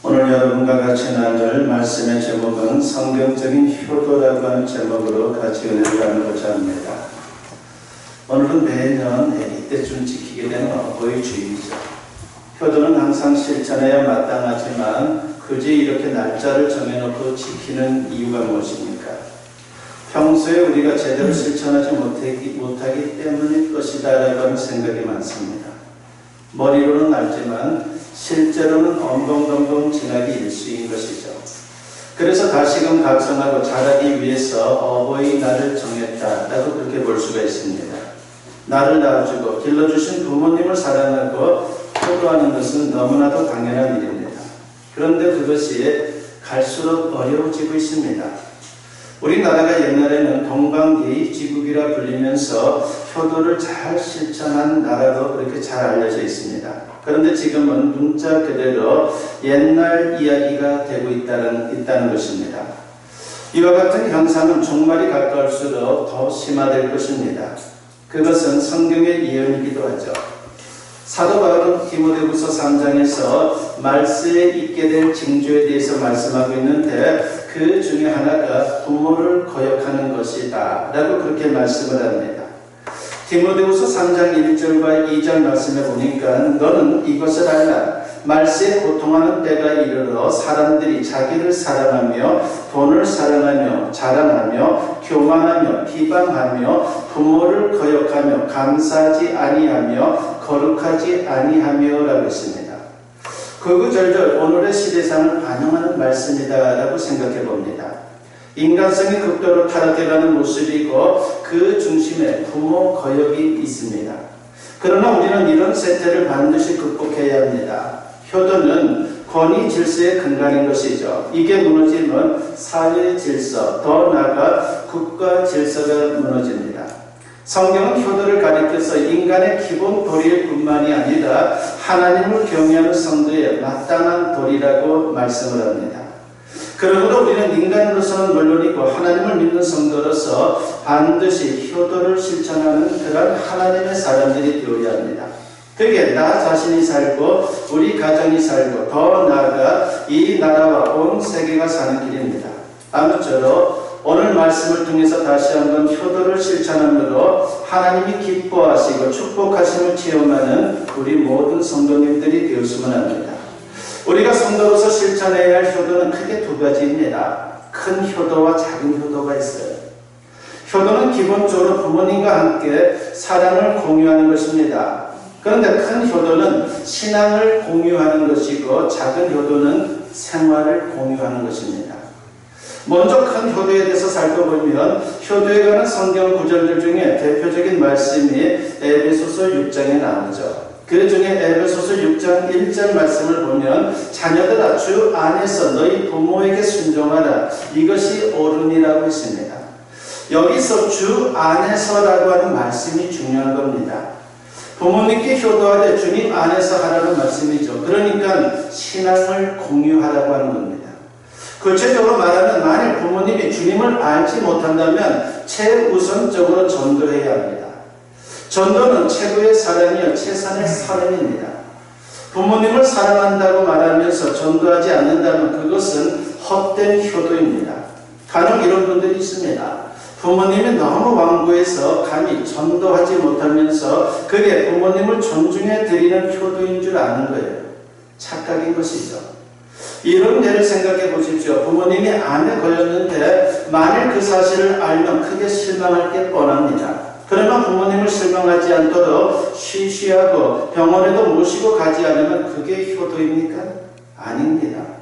오늘 여러분과 같이 나눌 말씀의 제목은 성경적인 효도라고 하는 제목으로 같이 은혜를 나누고자 합니다. 오늘은 매년 이때쯤 지키게 되는 어버이 주일이죠. 효도는 항상 실천해야 마땅하지만 굳이 이렇게 날짜를 정해놓고 지키는 이유가 무엇입니까? 평소에 우리가 제대로 실천하지 못하기 때문일 것이다 라고 하는 생각이 많습니다. 머리로는 알지만 실제로는 엉덩덩덩 지나기 일쑤인 것이죠. 그래서 다시금 각성하고 자라기 위해서 어버이날을 정했다라고 그렇게 볼 수가 있습니다. 나를 낳아주고 길러주신 부모님을 사랑하고 효도하는 것은 너무나도 당연한 일입니다. 그런데 그것이 갈수록 어려워지고 있습니다. 우리나라가 옛날에는 동방예의지국이라 불리면서 효도를 잘 실천한 나라로 그렇게 잘 알려져 있습니다. 그런데 지금은 문자 그대로 옛날 이야기가 되고 있다는 것입니다. 이와 같은 현상은 종말이 가까울수록 더 심화될 것입니다. 그것은 성경의 예언이기도 하죠. 사도 바울은 디모데후서 3장에서 말세에 있게 될 징조에 대해서 말씀하고 있는데 그 중에 하나가 부모를 거역하는 것이다 라고 그렇게 말씀을 합니다. 디모데후서 3장 1절과 2절 말씀에 보니까 너는 이것을 알라. 말세에 고통하는 때가 이르러 사람들이 자기를 사랑하며 돈을 사랑하며 자랑하며 교만하며 비방하며 부모를 거역하며 감사하지 아니하며 거룩하지 아니하며 라고 했습니다. 구구절절 오늘의 시대상을 반영하는 말씀이다 라고 생각해 봅니다. 인간성이 극도로 타락해가는 모습이고 그 중심에 부모 거역이 있습니다. 그러나 우리는 이런 세태를 반드시 극복해야 합니다. 효도는 권위 질서의 근간인 것이죠. 이게 무너지면 사회의 질서, 더 나아가 국가 질서가 무너집니다. 성경은 효도를 가리켜서 인간의 기본 도리일 뿐만이 아니라 하나님을 경외하는 성도의 마땅한 도리라고 말씀을 합니다. 그러므로 우리는 인간으로서는 물론이고 하나님을 믿는 성도로서 반드시 효도를 실천하는 그런 하나님의 사람들이 되어야 합니다. 그게 나 자신이 살고 우리 가정이 살고 더 나아가 이 나라와 온 세계가 사는 길입니다. 아무쪼록 오늘 말씀을 통해서 다시 한번 효도를 실천함으로 하나님이 기뻐하시고 축복하심을 체험하는 우리 모든 성도님들이 되었으면 합니다. 우리가 성도로서 실천해야 할 효도는 크게 두 가지입니다. 큰 효도와 작은 효도가 있어요. 효도는 기본적으로 부모님과 함께 사랑을 공유하는 것입니다. 그런데 큰 효도는 신앙을 공유하는 것이고 작은 효도는 생활을 공유하는 것입니다. 먼저 큰 효도에 대해서 살펴보면 효도에 관한 성경 구절들 중에 대표적인 말씀이 에베소서 6장에 나오죠. 그 중에 에베소서 6장 1절 말씀을 보면 자녀들아 주 안에서 너희 부모에게 순종하라 이것이 옳으니라고 했습니다. 여기서 주 안에서라고 하는 말씀이 중요한 겁니다. 부모님께 효도하되 주님 안에서 하라는 말씀이죠. 그러니까 신앙을 공유하라고 하는 겁니다. 구체적으로 말하면 만일 부모님이 주님을 알지 못한다면 최우선적으로 전도해야 합니다. 전도는 최고의 사랑이요 최선의 사랑입니다. 부모님을 사랑한다고 말하면서 전도하지 않는다면 그것은 헛된 효도입니다. 간혹 이런 분들이 있습니다. 부모님이 너무 완고해서 감히 전도하지 못하면서 그게 부모님을 존중해 드리는 효도인 줄 아는 거예요. 착각인 것이죠. 이런 예를 생각해 보십시오. 부모님이 암에 걸렸는데 만일 그 사실을 알면 크게 실망할 게 뻔합니다. 그러나 부모님을 실망하지 않도록 쉬쉬하고 병원에도 모시고 가지 않으면 그게 효도입니까? 아닙니다.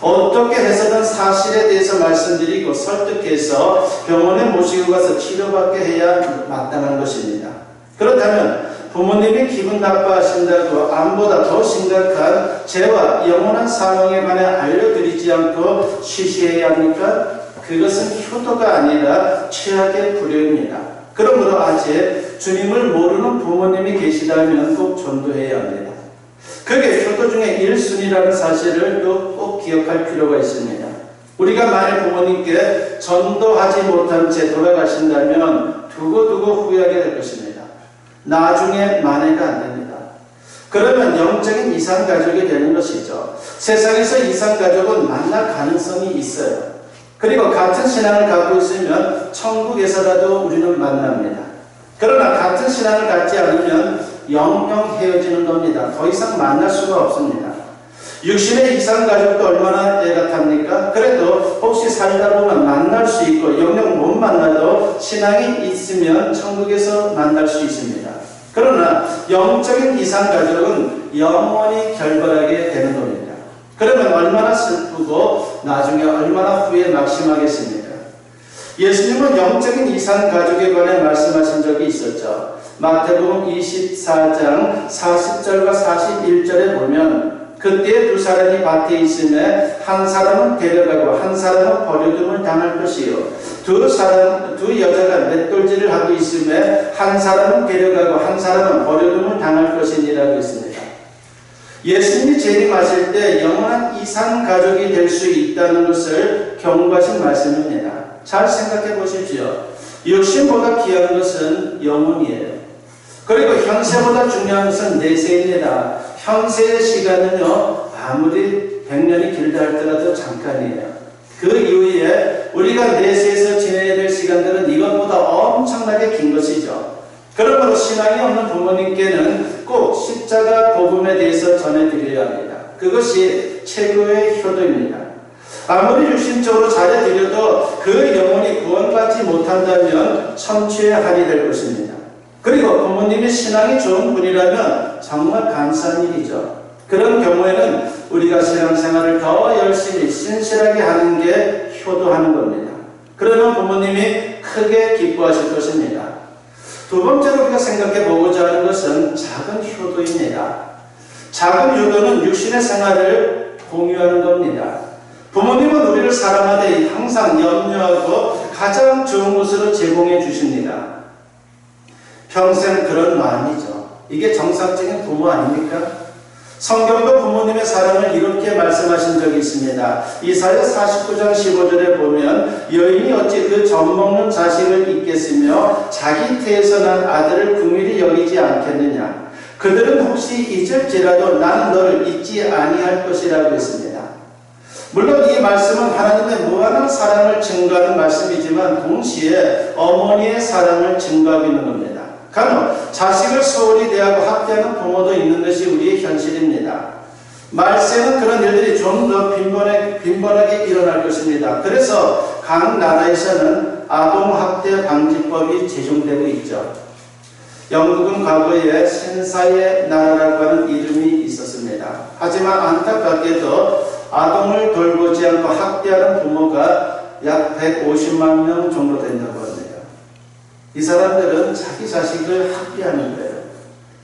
어떻게 해서든 사실에 대해서 말씀드리고 설득해서 병원에 모시고 가서 치료받게 해야 마땅한 것입니다. 그렇다면 부모님이 기분 나빠하신다고 암보다 더 심각한 죄와 영원한 사망에 관해 알려드리지 않고 쉬쉬해야 합니까? 그것은 효도가 아니라 최악의 불효입니다. 그러므로 아직 주님을 모르는 부모님이 계시다면 꼭 전도해야 합니다. 그게 효도 중에 1순위라는 사실을 또 꼭 기억할 필요가 있습니다. 우리가 만약 부모님께 전도하지 못한 채 돌아가신다면 두고두고 후회하게 될 것입니다. 나중에 만회가 안 됩니다. 그러면 영적인 이산가족이 되는 것이죠. 세상에서 이산가족은 만날 가능성이 있어요. 그리고 같은 신앙을 갖고 있으면 천국에서라도 우리는 만납니다. 그러나 같은 신앙을 갖지 않으면 영영 헤어지는 겁니다. 더 이상 만날 수가 없습니다. 육신의 이산가족도 얼마나 애같합니까? 그래도 혹시 살다 보면 만날 수 있고 영영 못 만나도 신앙이 있으면 천국에서 만날 수 있습니다. 그러나 영적인 이산가족은 영원히 결별하게 되는 겁니다. 그러면 얼마나 슬프고 나중에 얼마나 후회 막심하겠습니까? 예수님은 영적인 이산가족에 관해 말씀하신 적이 있었죠. 마태복음 24장 40절과 41절에 보면 그때 두 사람이 밭에 있음에 한 사람은 데려가고 한 사람은 버려둠을 당할 것이요 두 여자가 맷돌질을 하고 있음에 한 사람은 데려가고 한 사람은 버려둠을 당할 것이니라고 했습니다. 예수님이 재림하실 때 영원한 이산가족이 될 수 있다는 것을 경고하신 말씀입니다. 잘 생각해 보십시오. 육신보다 귀한 것은 영혼이에요. 그리고 현세보다 중요한 것은 내세입니다. 현세의 시간은요, 아무리 100년이 길다 할지라도 잠깐이에요. 그 이후에 우리가 내세에서 지내야 될 시간들은 이것보다 엄청나게 긴 것이죠. 그러므로 신앙이 없는 부모님께는 꼭 십자가 복음에 대해서 전해드려야 합니다. 그것이 최고의 효도입니다. 아무리 육신적으로 잘해드려도 그 영혼이 구원받지 못한다면 천추의 한이 될 것입니다. 그리고 부모님이 신앙이 좋은 분이라면 정말 감사한 일이죠. 그런 경우에는 우리가 신앙생활을 더 열심히 신실하게 하는 게 효도하는 겁니다. 그러면 부모님이 크게 기뻐하실 것입니다. 두 번째로 우리가 생각해 보고자 하는 것은 작은 효도입니다. 작은 효도는 육신의 생활을 공유하는 겁니다. 부모님은 우리를 사랑하되 항상 염려하고 가장 좋은 것으로 제공해 주십니다. 평생 그런 마음이죠. 이게 정상적인 부모 아닙니까? 성경도 부모님의 사랑을 이렇게 말씀하신 적이 있습니다. 이사야 49장 15절에 보면 여인이 어찌 그 젖먹는 자식을 잊겠으며 자기 태에서 난 아들을 긍휼히 여기지 않겠느냐. 그들은 혹시 잊을지라도 나는 너를 잊지 아니할 것이라고 했습니다. 물론 이 말씀은 하나님의 무한한 사랑을 증거하는 말씀이지만 동시에 어머니의 사랑을 증거하고 있는 겁니다. 간혹 자식을 소홀히 대하고 학대하는 부모도 있는 것이 우리의 현실입니다. 말세는 그런 일들이 좀 더 빈번하게 일어날 것입니다. 그래서 각 나라에서는 아동학대 방지법이 제정되고 있죠. 영국은 과거에 센사의 나라라고 하는 이름이 있었습니다. 하지만 안타깝게도 아동을 돌보지 않고 학대하는 부모가 약 150만 명 정도 된다고 합니다. 이 사람들은 자기 자식을 학대하는 거예요.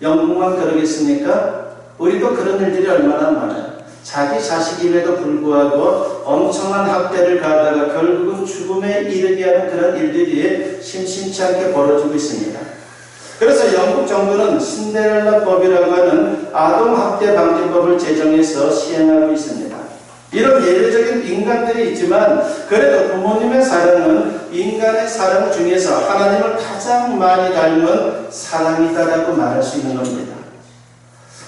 영국만 그러겠습니까? 우리도 그런 일들이 얼마나 많아요. 자기 자식임에도 불구하고 엄청난 학대를 가하다가 결국은 죽음에 이르게 하는 그런 일들이 심심치 않게 벌어지고 있습니다. 그래서 영국 정부는 신데렐라법이라고 하는 아동학대 방지법을 제정해서 시행하고 있습니다. 이런 예외적인 인간들이 있지만 그래도 부모님의 사랑은 인간의 사랑 중에서 하나님을 가장 많이 닮은 사랑이다라고 말할 수 있는 겁니다.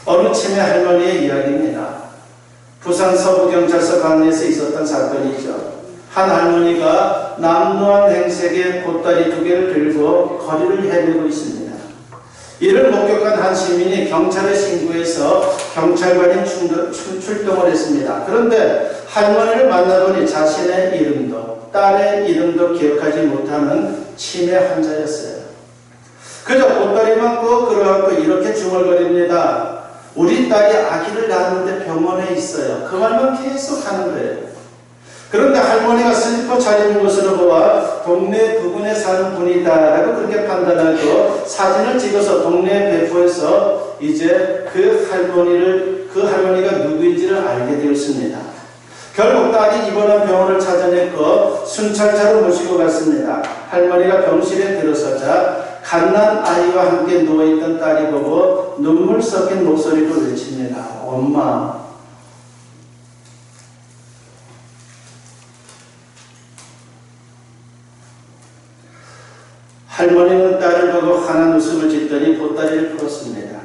어느 치매 할머니의 이야기입니다. 부산 서부경찰서 관내에서 있었던 사건이죠. 한 할머니가 남루한 행색의 보따리 2개를 들고 거리를 헤매고 있습니다. 이를 목격한 한 시민이 경찰에 신고해서 경찰관이 출동을 했습니다. 그런데 할머니를 만나보니 자신의 이름도 딸의 이름도 기억하지 못하는 치매 환자였어요. 그저 보따리만 꼭 끌어안고 이렇게 중얼거립니다. 우리 딸이 아기를 낳았는데 병원에 있어요. 그 말만 계속 하는 거예요. 그런데 할머니가 슬퍼 차리는 것으로 보아 동네 부근에 사는 분이다 라고 그렇게 판단하고 사진을 찍어서 동네에 배포해서 이제 그 할머니가 누구인지를 알게 되었습니다. 결국 딸이 입원한 병원을 찾아냈고 순찰차로 모시고 갔습니다. 할머니가 병실에 들어서자 갓난 아이와 함께 누워있던 딸이 보고 눈물 섞인 목소리로 외칩니다. 엄마. 할머니는 딸을 보고 환한 웃음을 짓더니 보따리를 풀었습니다.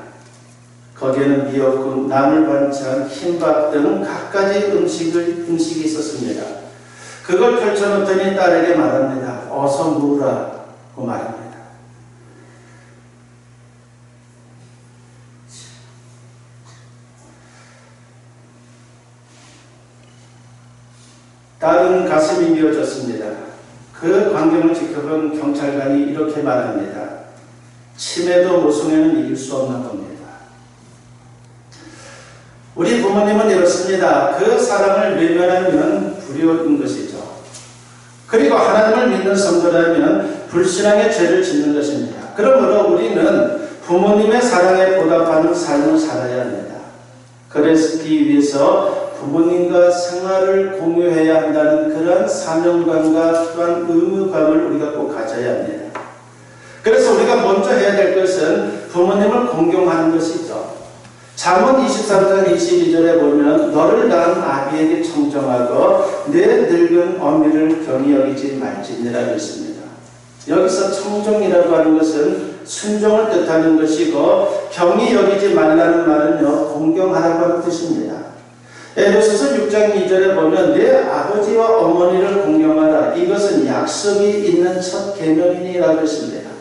거기에는 미역국, 나물 반찬, 흰밥 등 갖가지 음식이 있었습니다. 그걸 펼쳐놓더니 딸에게 말합니다. 어서 먹으라고 말합니다. 딸은 가슴이 미어졌습니다. 그 광경을 지켜본 경찰관이 이렇게 말합니다. 치매도 모성애는 이길 수 없는 겁니다. 우리 부모님은 이렇습니다. 그 사랑을 외면하면 불효인 것이죠. 그리고 하나님을 믿는 성도라면 불신앙의 죄를 짓는 것입니다. 그러므로 우리는 부모님의 사랑에 보답하는 삶을 살아야 합니다. 그러기 위해서 부모님과 생활을 공유해야 한다는 그런 사명감과 또한 의무감을 우리가 꼭 가져야 합니다. 그래서 우리가 먼저 해야 될 것은 부모님을 공경하는 것이죠. 잠언 23장 22절에 보면 너를 낳은 아비에게 청정하고 내 늙은 어미를 경히 여기지 말지니라 했습니다. 여기서 청정이라고 하는 것은 순종을 뜻하는 것이고 경히 여기지 말라는 말은요 공경하라고 하는 뜻입니다. 에베소서 6장 2절에 보면 내 아버지와 어머니를 공경하라. 이것은 약속이 있는 첫 계명이니라고 했습니다.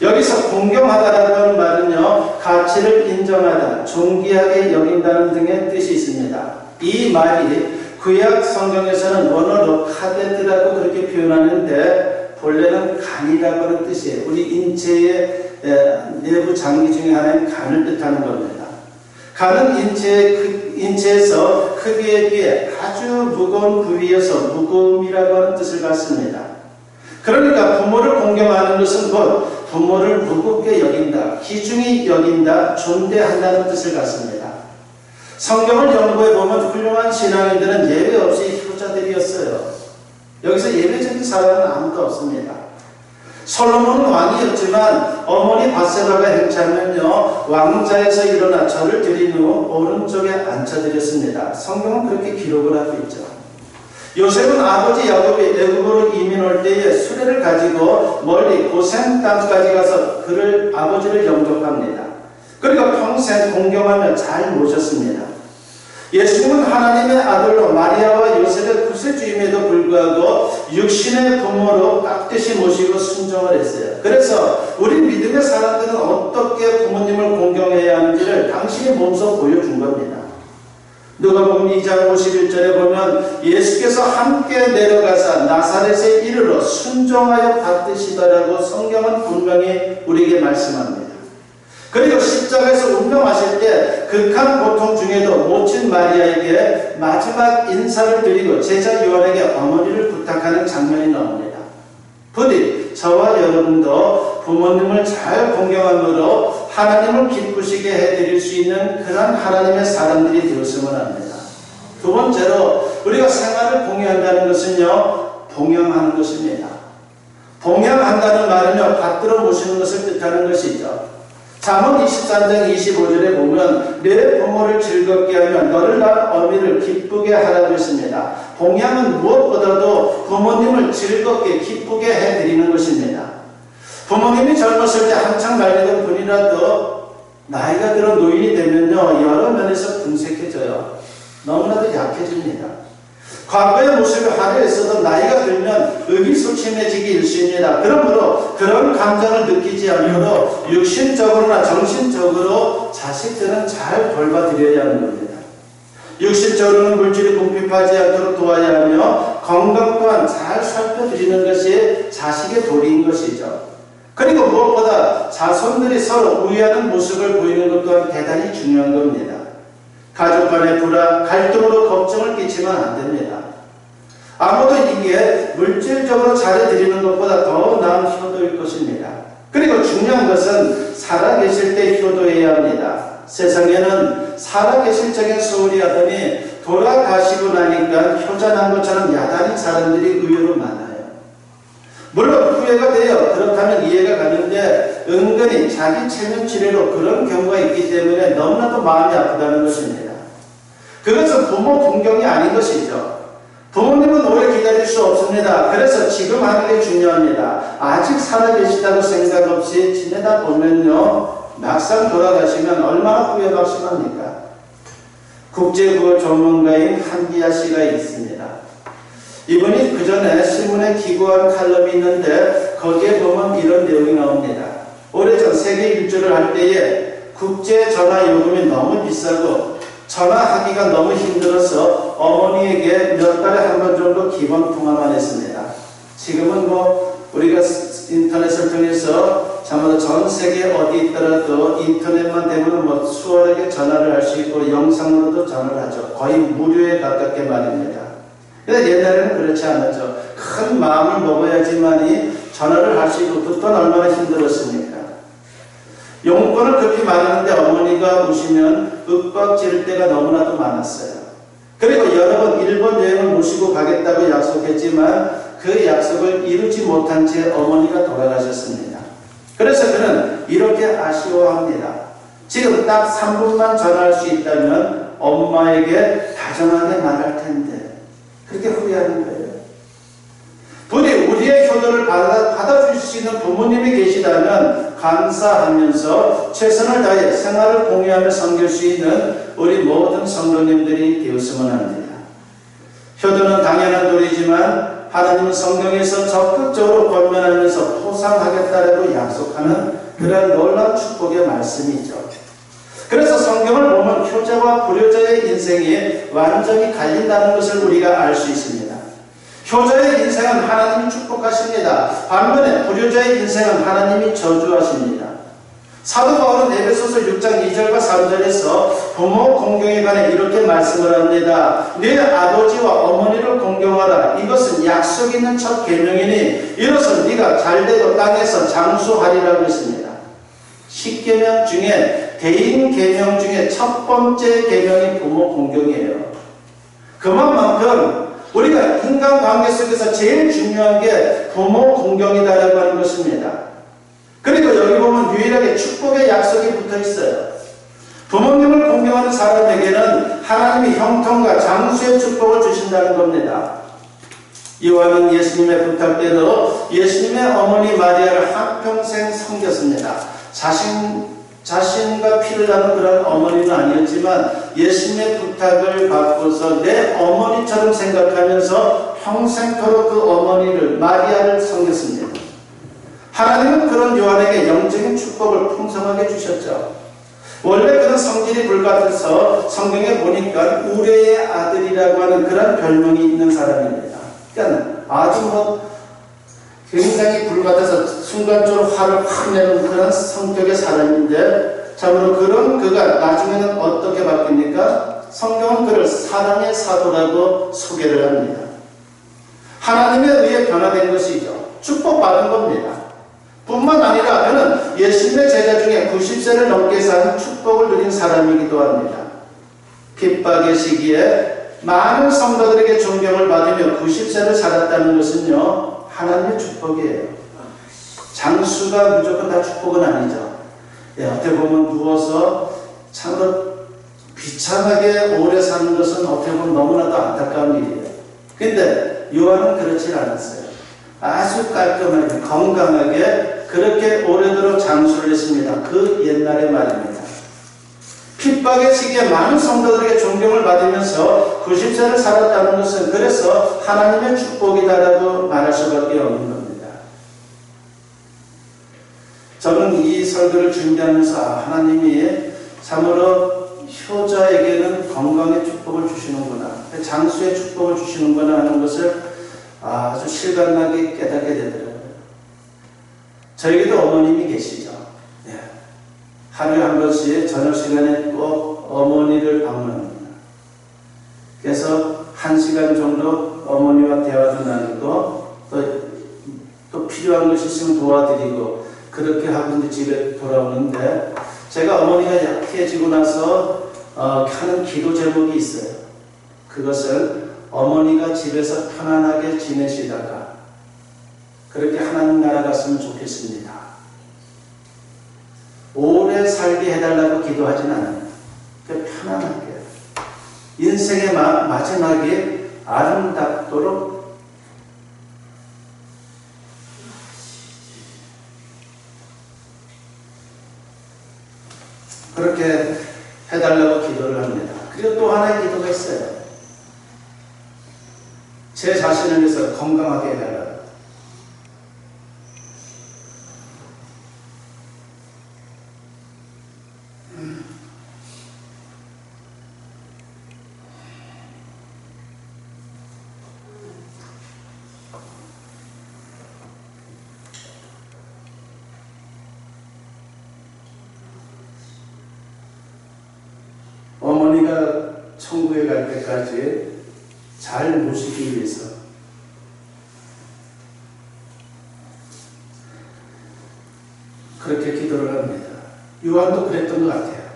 여기서 공경하다라고 하는 말은요 가치를 인정하다, 존귀하게 여긴다는 등의 뜻이 있습니다. 이 말이 구약 성경에서는 원어로 카데드라고 그렇게 표현하는데 본래는 간이라고 하는 뜻이에요. 우리 인체의 내부 장기 중에 하나인 간을 뜻하는 겁니다. 간은 인체에서 크기에 비해 아주 무거운 부위여서 무거움이라고 하는 뜻을 갖습니다. 그러니까 부모를 공경하는 것은 곧 부모를 무겁게 여긴다, 귀중히 여긴다, 존대한다는 뜻을 갖습니다. 성경을 연구해 보면 훌륭한 신앙인들은 예외 없이 효자들이었어요. 여기서 예외적인 사람은 아무도 없습니다. 솔로몬은 왕이었지만 어머니 바세바가 행차하면요 왕자에서 일어나 절을 드린 후 오른쪽에 앉혀드렸습니다. 성경은 그렇게 기록을 하고 있죠. 요셉은 아버지 야곱이 애굽으로 이민 올 때에 수레를 가지고 멀리 고센 땅까지 가서 그를 아버지를 영접합니다. 그리고 평생 공경하며 잘 모셨습니다. 예수님은 하나님의 아들로 마리아와 요셉의 구세주임에도 불구하고 육신의 부모로 깍듯이 모시고 순종을 했어요. 그래서 우리 믿음의 사람들은 어떻게 부모님을 공경해야 하는지를 당신이 몸소 보여준 겁니다. 누가복음 2장 51절에 보면 예수께서 함께 내려가사 나사렛에 이르러 순종하여 받으시더라고 성경은 분명히 우리에게 말씀합니다. 그리고 십자가에서 운명하실 때 극한 고통 중에도 모친 마리아에게 마지막 인사를 드리고 제자 요한에게 어머니를 부탁하는 장면이 나옵니다. 부디 저와 여러분도 부모님을 잘 공경함으로 하나님을 기쁘시게 해드릴 수 있는 그런 하나님의 사람들이 되었으면 합니다. 두 번째로 우리가 생활을 공유한다는 것은요 봉양하는 것입니다. 봉양한다는 말은요 받들어 모시는 것을 뜻하는 것이죠. 잠언 23장 25절에 보면 내 부모를 즐겁게 하면 너를 낳은 어미를 기쁘게 하라고 했습니다. 봉양은 무엇보다도 부모님을 즐겁게 기쁘게 해드리는 것입니다. 부모님이 젊었을 때 한창 달리던 분이라도 나이가 들어 노인이 되면요 여러 면에서 분색해져요. 너무나도 약해집니다. 과거의 모습이 화려했어도 나이가 들면 의기소침해지기 일쑤입니다. 그러므로 그런 감정을 느끼지 않도록 육신적으로나 정신적으로 자식들은 잘 돌봐드려야 하는 겁니다. 육신적으로는 물질이 궁핍하지 않도록 도와야 하며 건강 또한 잘 살펴드리는 것이 자식의 도리인 것이죠. 그리고 무엇보다 자손들이 서로 우애하는 모습을 보이는 것 또한 대단히 중요한 겁니다. 가족 간의 불화, 갈등으로 걱정을 끼치면 안 됩니다. 아무도 이게 물질적으로 잘해드리는 것보다 더 나은 효도일 것입니다. 그리고 중요한 것은 살아계실 때 효도해야 합니다. 세상에는 살아계실 적엔 소홀히 하더니 돌아가시고 나니까 효자난 것처럼 야단인 사람들이 의외로 많아요. 물론 후회가 돼요. 그렇다면 이해가 가는데 은근히 자기 체면 치레로 그런 경우가 있기 때문에 너무나도 마음이 아프다는 것입니다. 그것은 부모 공경이 아닌 것이죠. 부모님은 오래 기다릴 수 없습니다. 그래서 지금 하는 게 중요합니다. 아직 살아계시다고 생각 없이 지내다 보면요 막상 돌아가시면 얼마나 후회박심합니까? 국제구호 전문가인 한기아 씨가 있습니다. 이분이 그 전에 신문에 기고한 칼럼이 있는데 거기에 보면 이런 내용이 나옵니다. 오래전 세계 일주를 할 때에 국제 전화 요금이 너무 비싸고 전화하기가 너무 힘들어서 어머니에게 몇 달에 한 번 정도 기본 통화만 했습니다. 지금은 우리가 인터넷을 통해서 참으로 전 세계 어디 있더라도 인터넷만 되면 수월하게 전화를 할 수 있고 영상으로도 전화를 하죠. 거의 무료에 가깝게 말입니다. 근데 옛날에는 그렇지 않았죠. 큰 마음을 먹어야지만이 전화를 할 수 있고 그땐 얼마나 힘들었습니까? 용건을 그렇게 말하는데 어머니가 우시면 윽박지를 때가 너무나도 많았어요. 그리고 여러 번 일본 여행을 모시고 가겠다고 약속했지만 그 약속을 이루지 못한 채 어머니가 돌아가셨습니다. 그래서 그는 이렇게 아쉬워합니다. 지금 딱 3분만 전화할 수 있다면 엄마에게 다정하게 말할 텐데 그렇게 후회하는 거예요. 부디 우리의 효도를 받아줄 수 있는 부모님이 계시다면 감사하면서 최선을 다해 생활을 공유하며 섬길 수 있는 우리 모든 성도님들이 되었으면 합니다. 효도는 당연한 도리지만 하나님은 성경에서 적극적으로 권면하면서 포상하겠다라고 약속하는 그런 놀라운 축복의 말씀이죠. 그래서 성경을 보면 효자와 불효자의 인생이 완전히 갈린다는 것을 우리가 알 수 있습니다. 효자의 인생은 하나님이 축복하십니다. 반면에 불효자의 인생은 하나님이 저주하십니다. 사도 바울은 에베소서 6장 2절과 3절에서 부모 공경에 관해 이렇게 말씀을 합니다. 네 아버지와 어머니를 공경하라. 이것은 약속 있는 첫 계명이니 이로써 네가 잘되고 땅에서 장수하리라고 했습니다. 10계명 중에 대인 계명 중에 첫 번째 계명이 부모 공경이에요. 그만큼 우리가 인간관계 속에서 제일 중요한 게 부모 공경이다라고 하는 것입니다. 그리고 여기 보면 유일하게 축복의 약속이 붙어 있어요. 부모님을 공경하는 사람에게는 하나님이 형통과 장수의 축복을 주신다는 겁니다. 요한은 예수님의 부탁대로 예수님의 어머니 마리아를 한평생 섬겼습니다. 자신과 피를 나눈 그런 어머니는 아니었지만 예수님의 부탁을 받고서 내 어머니처럼 생각하면서 평생토록 그 어머니를 마리아를 섬겼습니다. 하나님은 그런 요한에게 영적인 축복을 풍성하게 주셨죠. 원래 그는 성질이 불같아서 성경에 보니까 우레의 아들이라고 하는 그런 별명이 있는 사람입니다. 그러니까 아주 굉장히 불같아서 순간적으로 화를 확 내는 그런 성격의 사람인데 참으로 그런 그가 나중에는 어떻게 바뀝니까? 성경은 그를 사랑의 사도라고 소개를 합니다. 하나님에 의해 변화된 것이죠. 축복받은 겁니다. 뿐만 아니라 그는 예수님의 제자 중에 90세를 넘게 산 축복을 누린 사람이기도 합니다. 핍박의 시기에 많은 성도들에게 존경을 받으며 90세를 살았다는 것은요, 하나님의 축복이에요. 장수가 무조건 다 축복은 아니죠. 어떻게 보면 누워서 참으로 비참하게 오래 사는 것은 어떻게 보면 너무나도 안타까운 일이에요. 근데 요한은 그렇지 않았어요. 아주 깔끔하게 건강하게 그렇게 오래도록 장수를 했습니다. 그 옛날의 말입니다. 핍박의 시기에 많은 성도들에게 존경을 받으면서 90세를 살았다는 것은 그래서 하나님의 축복이다라고 말할 수밖에 없는 겁니다. 저는 이 설교를 준비하면서 하나님이 참으로 효자에게는 건강의 축복을 주시는구나, 장수의 축복을 주시는구나 하는 것을 아주 실감나게 깨닫게 되더라고요. 저에게도 어머님이 계시죠. 하루에 한 번씩 저녁 시간에 꼭 어머니를 방문합니다. 그래서 1시간 정도 어머니와 대화도 나누고 또 필요한 것이 있으면 도와드리고 그렇게 하고 이제 집에 돌아오는데 제가 어머니가 약해지고 나서 하는 기도 제목이 있어요. 그것은 어머니가 집에서 편안하게 지내시다가 그렇게 하나님 나라 갔으면 좋겠습니다. 오래 살게 해달라고 기도하진 않아요. 편안하게 인생의 마지막이 아름답도록 그렇게 해달라고 기도를 합니다. 그리고 또 하나의 기도가 있어요. 제 자신을 위해서 건강하게 해달라고. 어머니가 천국에 갈 때까지 잘 모시기 위해서 그렇게 기도를 합니다. 요한도 그랬던 것 같아요.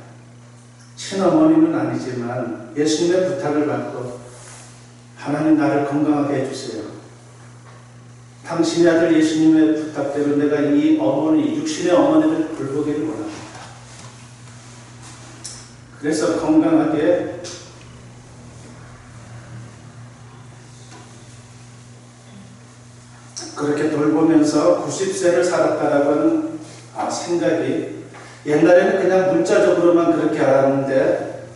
친어머니는 아니지만 예수님의 부탁을 받고 하나님 나를 건강하게 해주세요. 당신의 아들 예수님의 부탁대로 내가 이 어머니, 육신의 어머니를 돌보기를 원합니다. 그래서 건강하게 그렇게 돌보면서 90세를 살았다라고 하는 생각이 옛날에는 그냥 문자적으로만 그렇게 알았는데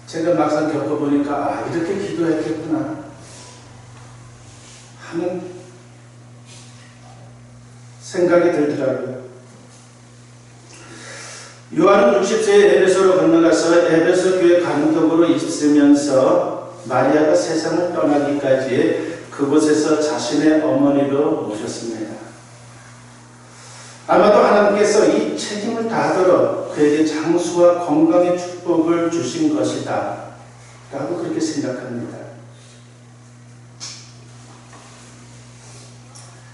제가 막상 겪어보니까 이렇게 기도했겠구나 하는 생각이 들더라고요. 요한은 60세에 에베소로 건너가서 에베소 교회 감독으로 있으면서 마리아가 세상을 떠나기까지 그곳에서 자신의 어머니로 모셨습니다. 아마도 하나님께서 이 책임을 다하도록 그에게 장수와 건강의 축복을 주신 것이다 라고 그렇게 생각합니다.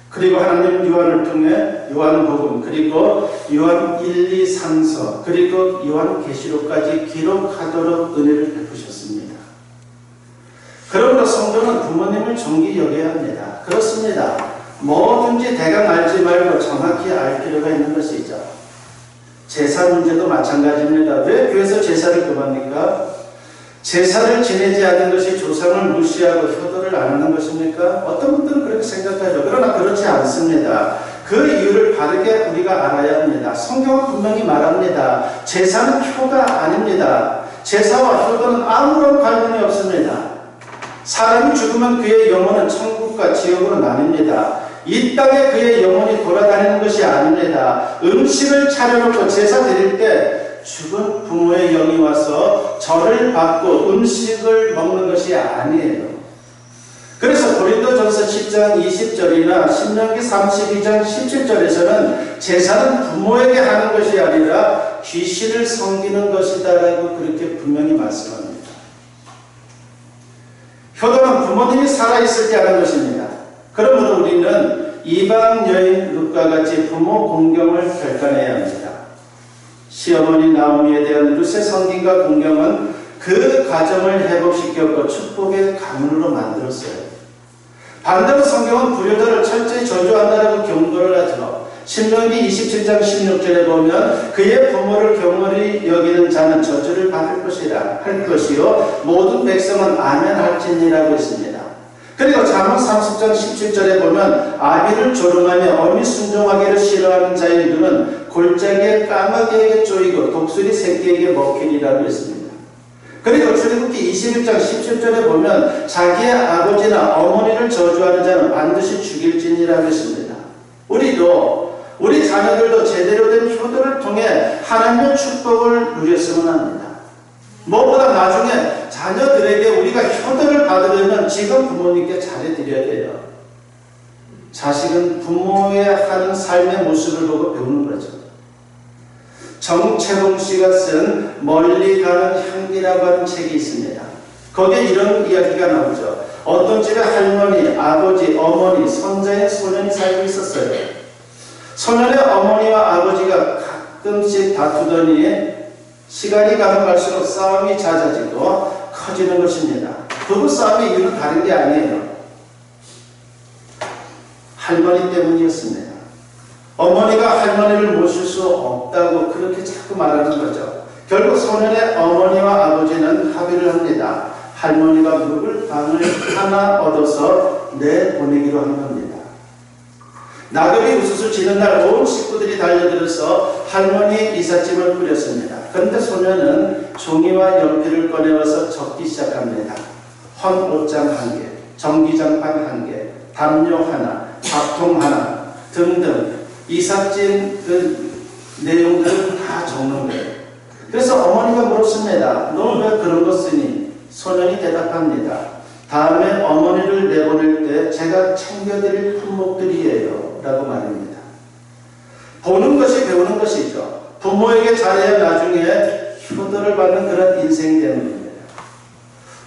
그리고 하나님은 요한을 통해 요한복음 그리고 요한 1, 2, 3서 그리고 요한계시록까지 기록하도록 은혜를 베푸셨습니다. 그러므로 성도는 부모님을 정기 여겨야 합니다. 그렇습니다. 뭐든지 대강 알지 말고 정확히 알 필요가 있는 것이죠. 제사 문제도 마찬가지입니다. 왜 교회에서 제사를 금합니까? 제사를 지내지 않는 것이 조상을 무시하고 효도를 안 하는 것입니까? 어떤 분들은 그렇게 생각하죠. 그러나 그렇지 않습니다. 그 이유를 바르게 우리가 알아야 합니다. 성경은 분명히 말합니다. 제사는 효가 아닙니다. 제사와 효도는 아무런 관련이 없습니다. 사람이 죽으면 그의 영혼은 천국과 지옥으로 나뉩니다. 이 땅에 그의 영혼이 돌아다니는 것이 아닙니다. 음식을 차려놓고 제사 드릴 때 죽은 부모의 영이 와서 절을 받고 음식을 먹는 것이 아니에요. 그래서 고린도전서 10장 20절이나 신명기 32장 17절에서는 제사는 부모에게 하는 것이 아니라 귀신을 섬기는 것이다 라고 그렇게 분명히 말씀합니다. 효도는 부모님이 살아있을 때 하는 것입니다. 그러므로 우리는 이방 여인 룻과 같이 부모 공경을 결단해야 합니다. 시어머니 나오미에 대한 룻의 성김과 공경은 그 가정을 회복시켰고 축복의 가문으로 만들었어요. 반대로 성경은 불효자를 철저히 저주한다라고 경고를 하죠. 신명기 27장 16절에 보면 그의 부모를 경홀히 여기는 자는 저주를 받을 것이라 할 것이요 모든 백성은 아멘할지니라고 했습니다. 그리고 잠언 30장 17절에 보면 아비를 조롱하며 어미 순종하기를 싫어하는 자의 눈은 골짜기에 까마귀에게 쪼이고 독수리 새끼에게 먹히리라고 했습니다. 그리고 출애굽기 21장 17절에 보면 자기의 아버지나 어머니를 저주하는 자는 반드시 죽일지니라고 했습니다. 우리도 우리 자녀들도 제대로 된 효도를 통해 하나님의 축복을 누렸으면 합니다. 무엇보다 나중에 자녀들에게 우리가 효도를 받으려면 지금 부모님께 잘해드려야 돼요. 자식은 부모의 하는 삶의 모습을 보고 배우는 거죠. 정채봉 씨가 쓴 멀리 가는 향기라고 하는 책이 있습니다. 거기에 이런 이야기가 나오죠. 어떤 집에 할머니, 아버지, 어머니, 손자의 소년이 살고 있었어요. 소년의 어머니와 아버지가 가끔씩 다투더니 시간이 가면 갈수록 싸움이 잦아지고 커지는 것입니다. 부부 싸움의 이유는 다른 게 아니에요. 할머니 때문이었습니다. 어머니가 할머니를 모실 수 없다고 그렇게 자꾸 말하는 거죠. 결국 소년의 어머니와 아버지는 합의를 합니다. 할머니가 묵을 방을 하나 얻어서 내보내기로 한 겁니다. 낙엽이 우수수 지는 날 온 식구들이 달려들어서 할머니의 이삿짐을 꾸렸습니다. 그런데 소녀는 종이와 연필을 꺼내와서 적기 시작합니다. 헌옷장 1개, 전기장판 1개, 담요 하나, 밥통 하나 등등 이삿짐 내용들을 다 적는 거예요. 그래서 어머니가 물었습니다. 너 왜 그런 거 쓰니? 소년이 대답합니다. 다음에 어머니를 내보낼 때 제가 챙겨드릴 품목들이에요 라고 말합니다. 보는 것이 배우는 것이죠. 부모에게 잘해야 나중에 효도를 받는 그런 인생이 되는 겁니다.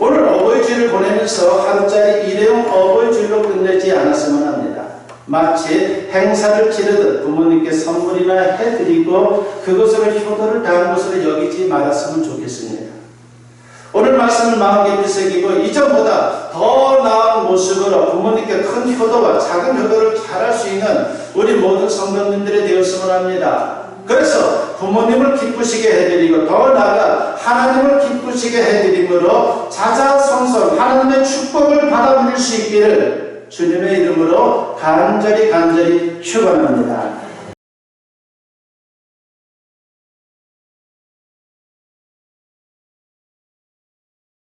오늘 어버이주일을 보내면서 하루짜리 일회용 어버이주일로 끝내지 않았으면 합니다. 마치 행사를 치르듯 부모님께 선물이나 해드리고 그것으로 효도를 다한 것으로 여기지 말았으면 좋겠습니다. 오늘 말씀을 마음 깊이 새기고 이전보다 더 나은 모습으로 부모님께 큰 효도와 작은 효도를 잘할 수 있는 우리 모든 성도님들이 되었으면 합니다. 그래서 부모님을 기쁘시게 해드리고 더 나아가 하나님을 기쁘시게 해드림으로 자자성성 하나님의 축복을 받아들일 수 있기를 주님의 이름으로 간절히 축원합니다.